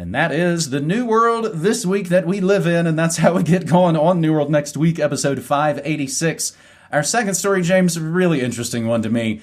And that is the New World this week that we live in, and that's how we get going on New World Next Week, episode 586. Our second story, James, a really interesting one to me.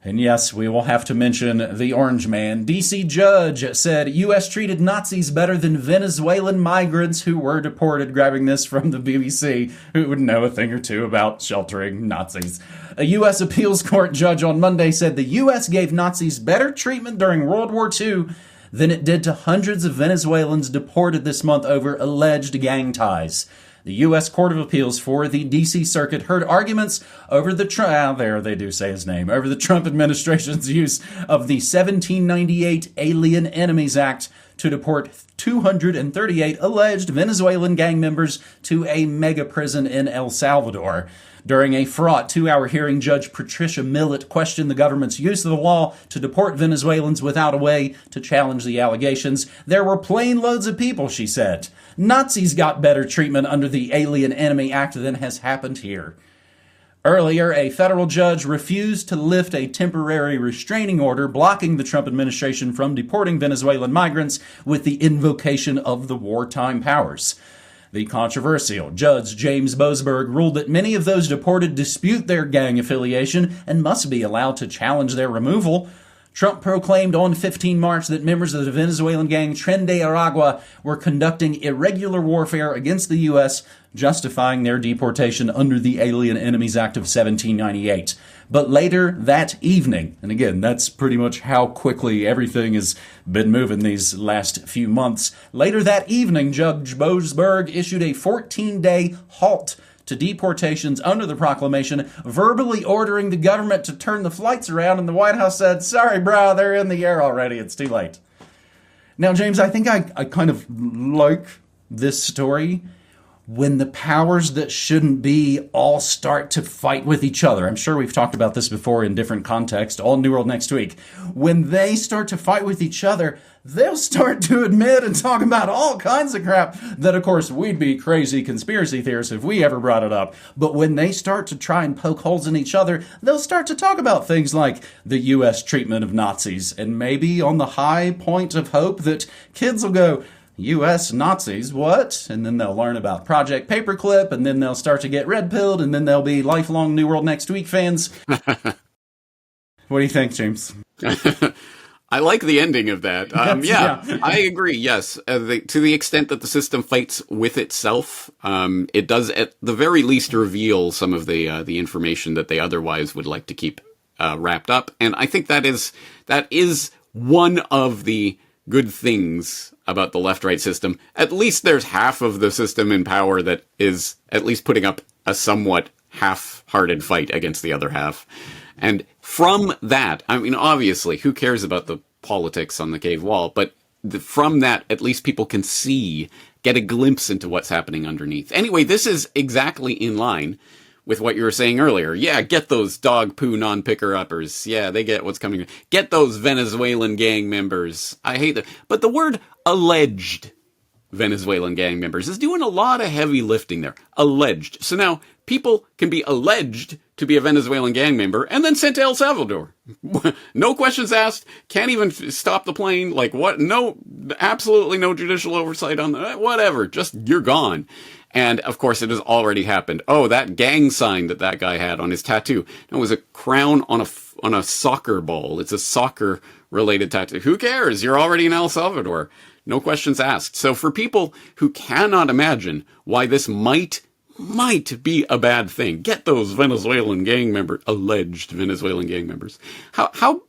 And yes, we will have to mention the Orange Man. D.C. judge said U.S. treated Nazis better than Venezuelan migrants who were deported, grabbing this from the BBC, who would know a thing or two about sheltering Nazis. A U.S. appeals court judge on Monday said the U.S. gave Nazis better treatment during World War II than it did to hundreds of Venezuelans deported this month over alleged gang ties. The U.S. Court of Appeals for the D.C. Circuit heard arguments over the over the Trump administration's use of the 1798 Alien Enemies Act to deport 238 alleged Venezuelan gang members to a mega prison in El Salvador. During a fraught 2-hour hearing, Judge Patricia Millett questioned the government's use of the law to deport Venezuelans without a way to challenge the allegations. There were plane loads of people, she said. Nazis got better treatment under the Alien Enemy Act than has happened here. Earlier, a federal judge refused to lift a temporary restraining order blocking the Trump administration from deporting Venezuelan migrants with the invocation of the wartime powers. The controversial Judge James Boasberg ruled that many of those deported dispute their gang affiliation and must be allowed to challenge their removal. Trump proclaimed on 15 March that members of the Venezuelan gang Tren de Aragua were conducting irregular warfare against the U.S., justifying their deportation under the Alien Enemies Act of 1798. But later that evening, and again, that's pretty much how quickly everything has been moving these last few months, later that evening, Judge Boasberg issued a 14-day halt to deportations under the proclamation, verbally ordering the government to turn the flights around, and the White House said, sorry, bro, they're in the air already, it's too late. Now, James, I think I kind of like this story when the powers that shouldn't be all start to fight with each other. I'm sure we've talked about this before in different contexts, all New World Next Week. When they start to fight with each other, they'll start to admit and talk about all kinds of crap that, of course, we'd be crazy conspiracy theorists if we ever brought it up. But when they start to try and poke holes in each other, they'll start to talk about things like the U.S. treatment of Nazis. And maybe on the high point of hope that kids will go, U.S. Nazis, what? And then they'll learn about Project Paperclip, and then they'll start to get red-pilled, and then they'll be lifelong New World Next Week fans. What do you think, James? I like the ending of that. Yeah, I agree, yes. To the extent that the system fights with itself, it does at the very least reveal some of the information that they otherwise would like to keep wrapped up. And I think that is one of the good things about the left-right system. At least there's half of the system in power that is at least putting up a somewhat half-hearted fight against the other half. And from that, I mean, obviously, who cares about the politics on the cave wall? But from that, at least people can get a glimpse into what's happening underneath. Anyway, this is exactly in line with what you were saying earlier. Yeah, get those dog poo non-picker-uppers. Yeah, they get what's coming. Get those Venezuelan gang members. I hate them. But the word alleged Venezuelan gang members is doing a lot of heavy lifting there. Alleged. So now, people can be alleged to be a Venezuelan gang member and then sent to El Salvador. No questions asked. Can't even stop the plane. Like, what? No, absolutely no judicial oversight on that. Whatever. Just, you're gone. And, of course, it has already happened. Oh, that gang sign that guy had on his tattoo. It was a crown on a soccer ball. It's a soccer-related tattoo. Who cares? You're already in El Salvador. No questions asked. So for people who cannot imagine why this might be a bad thing, get those Venezuelan gang members, alleged Venezuelan gang members.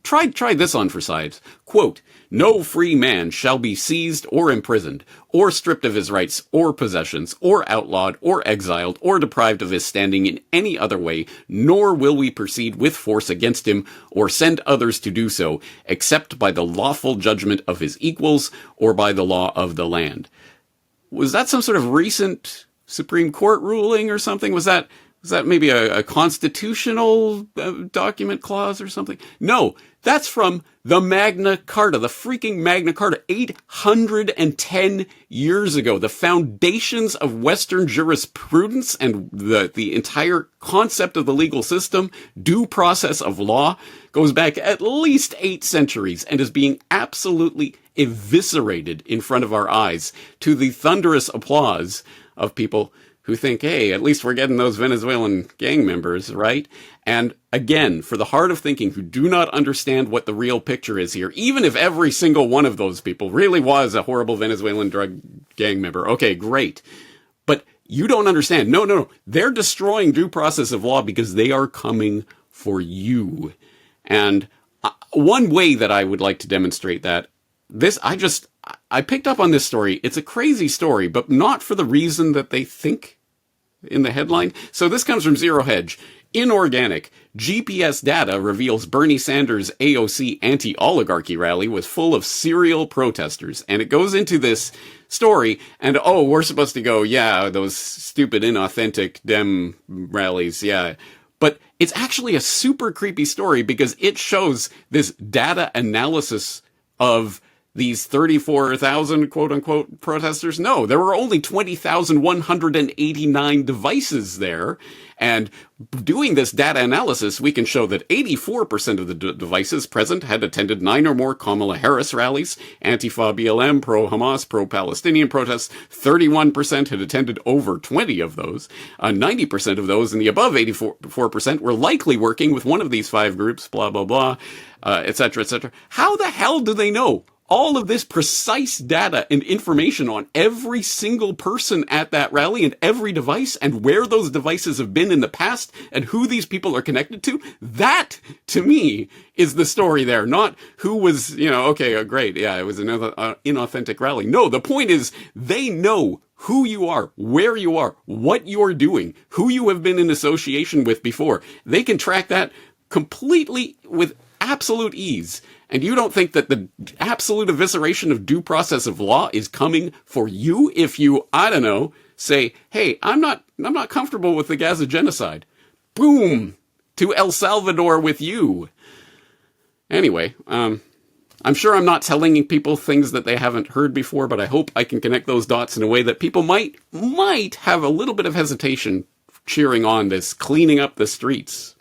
Try this on for size. Quote, no free man shall be seized or imprisoned, or stripped of his rights or possessions, or outlawed, or exiled, or deprived of his standing in any other way, nor will we proceed with force against him, or send others to do so, except by the lawful judgment of his equals, or by the law of the land. Was that some sort of recent Supreme Court ruling or something? Was that maybe a constitutional document clause or something? No, that's from the Magna Carta, the freaking Magna Carta, 810 years ago. The foundations of Western jurisprudence and the entire concept of the legal system, due process of law, goes back at least 8 centuries and is being absolutely eviscerated in front of our eyes to the thunderous applause of people who think, hey, at least we're getting those Venezuelan gang members, right? And again, for the hard of thinking who do not understand what the real picture is here, even if every single one of those people really was a horrible Venezuelan drug gang member, okay, great. But you don't understand. No. They're destroying due process of law because they are coming for you. And one way that I would like to demonstrate that, I picked up on this story. It's a crazy story, but not for the reason that they think in the headline. So this comes from Zero Hedge. Inorganic. GPS data reveals Bernie Sanders' AOC anti-oligarchy rally was full of serial protesters. And it goes into this story, and we're supposed to go, yeah, those stupid, inauthentic Dem rallies, yeah. But it's actually a super creepy story because it shows this data analysis of these 34,000 quote-unquote protesters. No, there were only 20,189 devices there. And doing this data analysis, we can show that 84% of the devices present had attended 9 or more Kamala Harris rallies, Antifa BLM, pro-Hamas, pro-Palestinian protests. 31% had attended over 20 of those. 90% of those in the above 84% were likely working with one of these 5 groups, blah, blah, blah, et cetera, et cetera. How the hell do they know all of this precise data and information on every single person at that rally and every device and where those devices have been in the past and who these people are connected to? That, to me, is the story there. Not who was, okay, great, yeah, it was another inauthentic rally. No, the point is they know who you are, where you are, what you're doing, who you have been in association with before. They can track that completely with absolute ease. And you don't think that the absolute evisceration of due process of law is coming for you if you, I don't know, say, hey, I'm not comfortable with the Gaza genocide. Boom! To El Salvador with you. Anyway, I'm sure I'm not telling people things that they haven't heard before, but I hope I can connect those dots in a way that people might have a little bit of hesitation cheering on this cleaning up the streets.